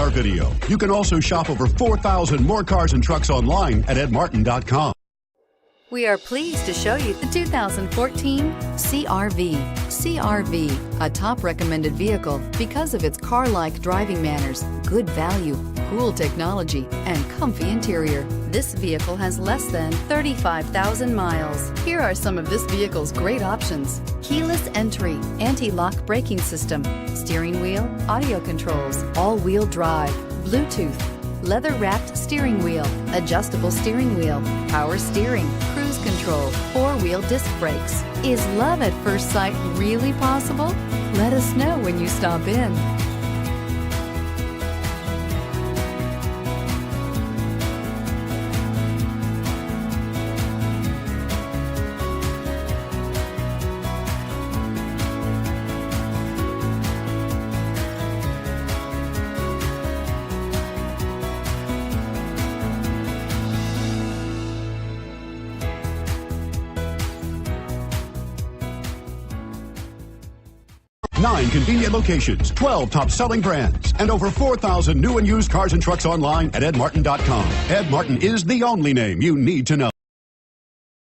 our video. You can also shop over 4,000 more cars and trucks online at edmartin.com. We are pleased to show you the 2014 CR-V. CR-V, a top recommended vehicle because of its car-like driving manners, good value, cool technology, and comfy interior. This vehicle has less than 35,000 miles. Here are some of this vehicle's great options: keyless entry, anti-lock braking system, steering wheel audio controls, all-wheel drive, Bluetooth, leather-wrapped steering wheel, adjustable steering wheel, power steering, cruise control, four-wheel disc brakes. Is love at first sight really possible? Let us know when you stop in. Nine convenient locations, 12 top-selling brands, and over 4,000 new and used cars and trucks online at edmartin.com. Ed Martin is the only name you need to know.